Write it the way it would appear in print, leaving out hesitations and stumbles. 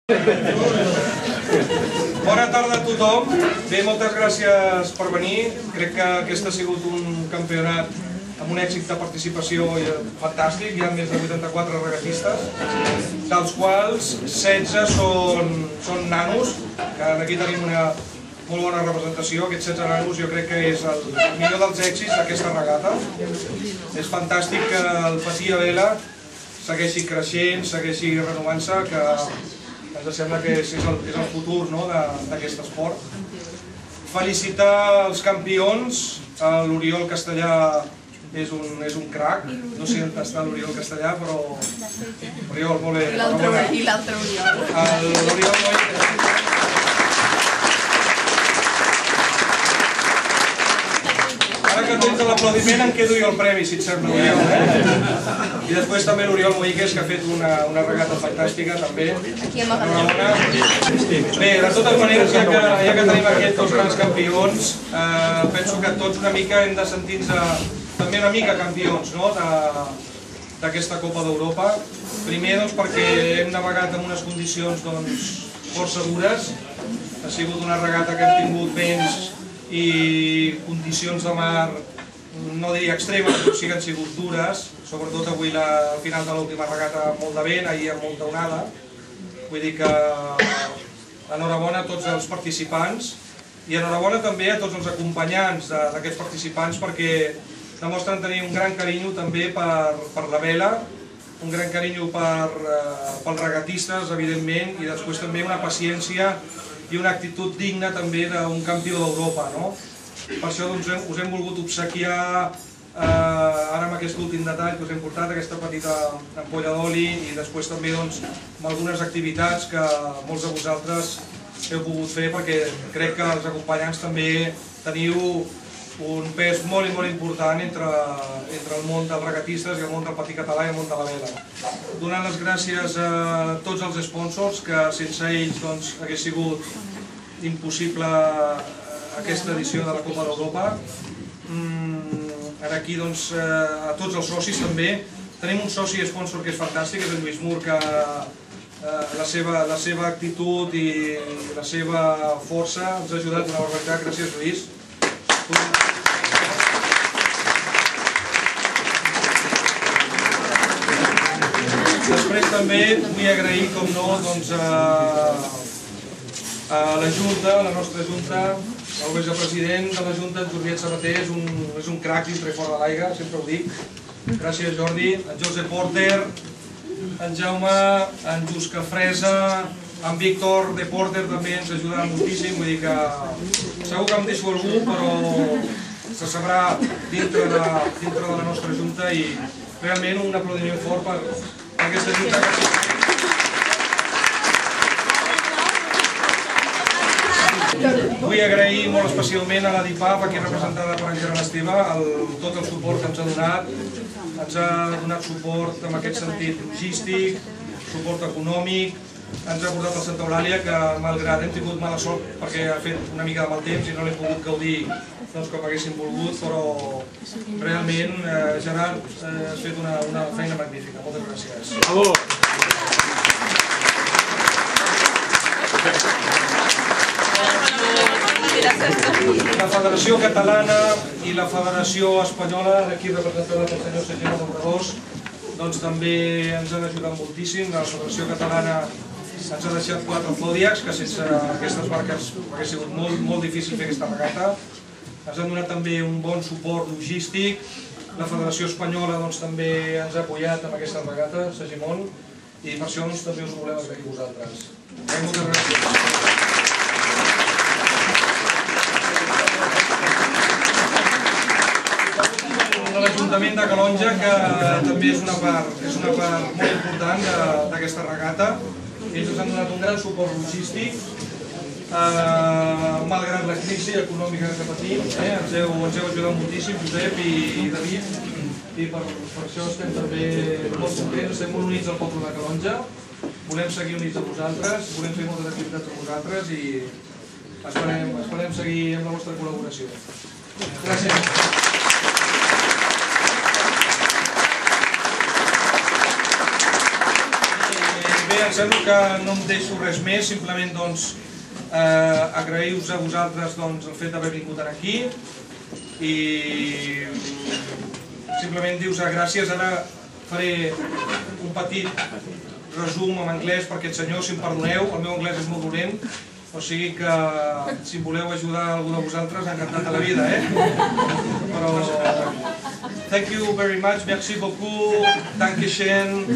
Bona tarda a tothom. Bé, moltes gràcies per venir. Crec que aquest ha sigut un campionat amb un èxit de participació fantàstic. Hi ha més de 84 regatistes, dels quals 16 són nanos, que aquí tenim una molt bona representació. Aquests 16 nanos jo crec que és el millor dels èxits d'aquesta regata. És fantàstic que el patí a vela segueixi creixent, segueixi renovant-se, que ens sembla que és el futur d'aquest esport. Felicitar els campions. L'Oriol Castellà és un crac. No sé on està l'Oriol Castellà, però... Oriol, molt bé. I l'altre Oriol. L'Oriol Moiques. Ara que tens l'aplaudiment em quedo jo el premi, si et sembla, Oriol. I després també l'Oriol Moiques, que ha fet una regata fantàstica, també. Bé, de totes maneres, ja que tenim aquests dos grans campions, penso que tots una mica hem de sentir-nos també una mica campions d'aquesta Copa d'Europa. Primer, perquè hem navegat en unes condicions força dures. Ha sigut una regata que hem tingut vents i condicions de mar, no diria extremes, però sí que han sigut dures, sobretot avui al final de l'última regata amb molt de vent, ahir amb molta onada. Vull dir que enhorabona a tots els participants i enhorabona també a tots els acompanyants d'aquests participants, perquè demostren tenir un gran carinyo també per la vela, un gran carinyo pels regatistes, evidentment, i després també una paciència i una actitud digna també d'un campió d'Europa. Per això us hem volgut obsequiar ara amb aquest últim detall que us hem portat, aquesta petita ampolla d'oli, i després també amb algunes activitats que molts de vosaltres heu pogut fer, perquè crec que els acompanyants també teniu un pes molt i molt important entre el món dels regatistes i el món del patí català i el món de la vela. Donant les gràcies a tots els sponsors, que sense ells hagués sigut impossible aquesta edició de la Copa d'Europa. Aquí a tots els socis també. Tenim un soci sponsor que és fantàstic, és el Lluís Mur, que la seva actitud i la seva força ens ha ajudat una barbaritat. Gràcies, Lluís. Després també vull agrair, com no, a la Junta, a la nostra Junta, el vicepresident de la Junta, en Jordi Sabater, és un crac dintre i fora de l'aigua, sempre ho dic. Gràcies, Jordi. En Josep Porter, en Jaume, en Jusca Fresa, en Víctor de Porter també ens ajudarà moltíssim. Vull dir que segur que em deixo algú, però se sabrà dintre de la nostra Junta, i realment un aplaudiment fort per aquesta Junta. Vull agrair molt especialment a la DIPAP, aquí representada per en Gerard Esteve, tot el suport que ens ha donat. Ens ha donat suport en aquest sentit logístic, suport econòmic, ens ha portat al Santa Eulàlia, que malgrat hem tingut mala sort perquè ha fet una mica de mal temps i no l'hem pogut gaudir com haguéssim volgut, però realment, Gerard, has fet una feina magnífica. Moltes gràcies. Bravo! La Federació Catalana i la Federació Espanyola, aquí representada pel senyor Sergio Montados, també ens han ajudat moltíssim. La Federació Catalana ens ha deixat 4 zodiacs, que sense aquestes barques hauria sigut molt difícil fer aquesta regata. Ens han donat també un bon suport logístic. La Federació Espanyola també ens ha apoyat en aquesta regata, Segimon, i per això també us ho volem agrair a vosaltres. Moltes gràcies. L'Ajuntament de Calonja, que també és una part molt important d'aquesta regata. Ells ens han donat un gran suport logístic, malgrat la crisi econòmica que patim. Ens heu ajudat moltíssim, Josep i David, i per això estem també molt contents, estem molt units al poble de Calonja. Volem seguir units amb vosaltres, volem fer moltes activitats amb vosaltres i esperem seguir amb la vostra col·laboració. Gràcies. bé, em sembla que no em deixo res més, simplement agrair-vos a vosaltres el fet d'haver vingut aquí i simplement dir-vos gràcies. Ara faré un petit resum en anglès per aquest senyor, si em perdoneu, el meu anglès és molt dolent, o sigui que si voleu ajudar algú de vosaltres, encantat de la vida, Però thank you very much, merci beaucoup, danke schön.